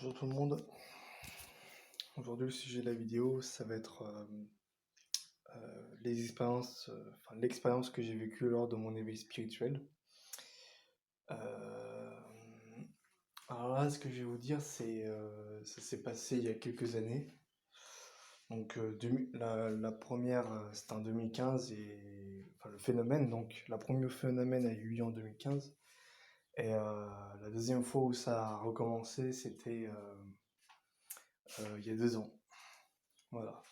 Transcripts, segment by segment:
Bonjour tout le monde. Aujourd'hui, le sujet de la vidéo, ça va être l'expérience que j'ai vécue lors de mon éveil spirituel. Euh, alors là, ce que je vais vous dire, ça s'est passé il y a quelques années. Donc, la première, c'était en 2015 et enfin, le phénomène. Donc, la première phénomène a eu lieu en 2015 et la deuxième fois où ça a recommencé, c'était il y a 2 ans. Voilà.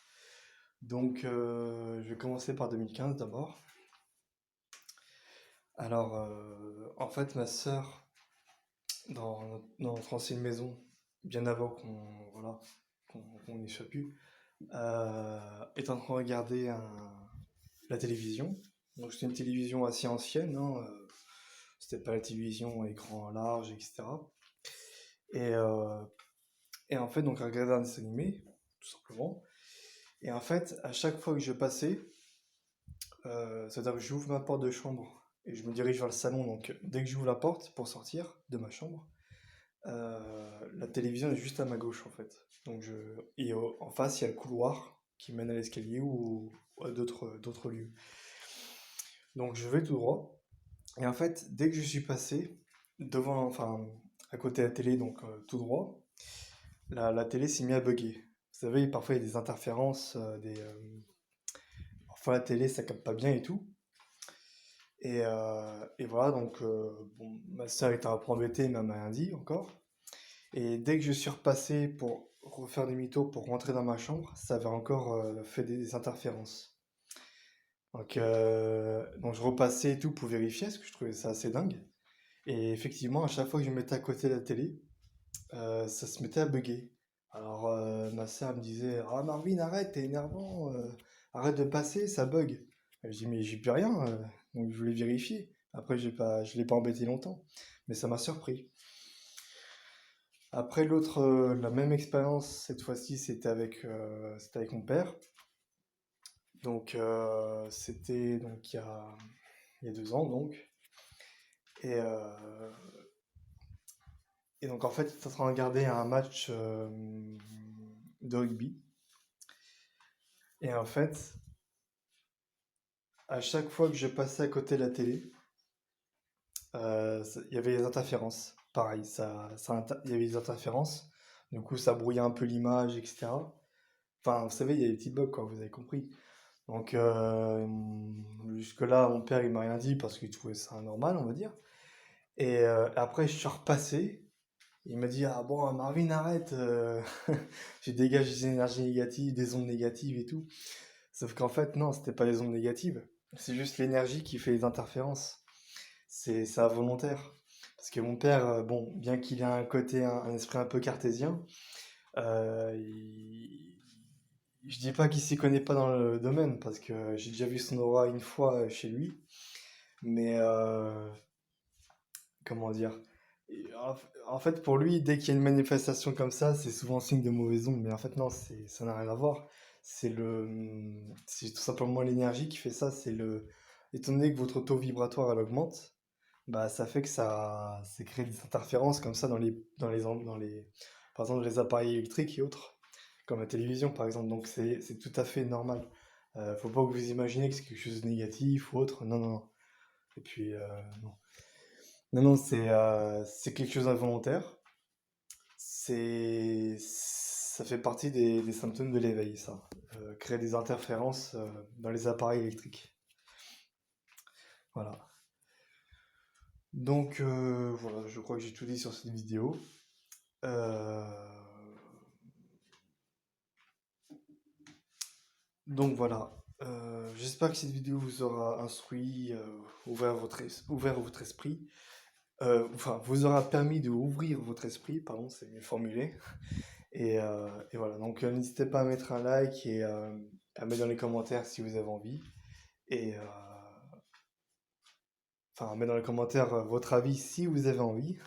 Donc, je vais commencer par 2015 d'abord. Alors, en fait, ma sœur, dans notre ancienne maison, bien avant qu'on n'y soit plus, est en train de regarder la télévision. Donc, c'était une télévision assez ancienne, hein, c'était pas la télévision à écran large, etc. Et, euh, et en fait, donc, elle regardait un dessin animé, tout simplement. Et en fait, à chaque fois que je passais, c'est-à-dire que j'ouvre ma porte de chambre et je me dirige vers le salon. Donc, dès que j'ouvre la porte pour sortir de ma chambre, la télévision est juste à ma gauche en fait. Et en face, il y a le couloir qui mène à l'escalier ou à d'autres lieux. Donc, je vais tout droit. Et en fait, dès que je suis passé enfin, à côté de la télé, donc tout droit, la télé s'est mise à bugger. Vous savez, parfois il y a des interférences, parfois la télé ça capte pas bien et tout. Et voilà, donc bon, ma soeur était un peu embêtée, mais elle m'a rien dit encore. Et dès que je suis repassé pour refaire demi-tour pour rentrer dans ma chambre, ça avait encore fait des interférences. Donc je repassais et tout pour vérifier, parce que je trouvais ça assez dingue. Et effectivement, à chaque fois que je me mettais à côté de la télé, ça se mettait à bugger. Alors ma soeur me disait: «Ah Marvin, arrête, t'es énervant, arrête de passer, ça bug.» Je dis: «Mais j'ai plus rien, donc je voulais vérifier.» Après, je l'ai pas embêté longtemps, mais ça m'a surpris. Après la même expérience, cette fois-ci, c'était avec mon père. Donc c'était donc il y a 2 ans donc. Et, euh, et donc en fait, il était en train de regarder un match de rugby. Et en fait, à chaque fois que je passais à côté de la télé, il y avait des interférences. Pareil, il y avait des interférences. Du coup, ça brouillait un peu l'image, etc. Enfin, vous savez, il y a des petits bugs, quoi, vous avez compris. Donc, jusque-là, mon père, il m'a rien dit parce qu'il trouvait ça normal, on va dire. Et après, je suis repassé. Il m'a dit: «Ah bon, Marvin, arrête, tu dégages des énergies négatives, des ondes négatives et tout.» Sauf qu'en fait, non, c'était pas les ondes négatives. C'est juste l'énergie qui fait les interférences. C'est involontaire. Parce que mon père, bon, bien qu'il ait un esprit un peu cartésien, euh, il- je dis pas qu'il s'y connaît pas dans le domaine, parce que j'ai déjà vu son aura une fois chez lui, mais comment dire? En fait, pour lui, dès qu'il y a une manifestation comme ça, c'est souvent signe de mauvaise onde, mais en fait, non, ça n'a rien à voir. C'est tout simplement l'énergie qui fait ça. Étant donné que votre taux vibratoire, elle augmente, bah, ça fait que ça crée des interférences comme ça par exemple, les appareils électriques et autres, comme la télévision, par exemple. Donc, c'est tout à fait normal. Faut pas que vous imaginez que c'est quelque chose de négatif ou autre. Non, non, non. Et puis, non. Non, non, c'est quelque chose d'involontaire. Ça fait partie des symptômes de l'éveil, ça. Créer des interférences dans les appareils électriques. Voilà. Donc, voilà, je crois que j'ai tout dit sur cette vidéo. Euh, donc voilà. J'espère que cette vidéo vous aura instruit, ouvert votre esprit. Enfin, vous aura permis de ouvrir votre esprit, pardon, c'est mieux formulé. Et voilà, donc n'hésitez pas à mettre un like et à mettre dans les commentaires si vous avez envie. Et enfin, à mettre dans les commentaires votre avis si vous avez envie.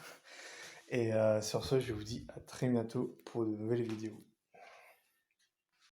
Et sur ce, je vous dis à très bientôt pour de nouvelles vidéos.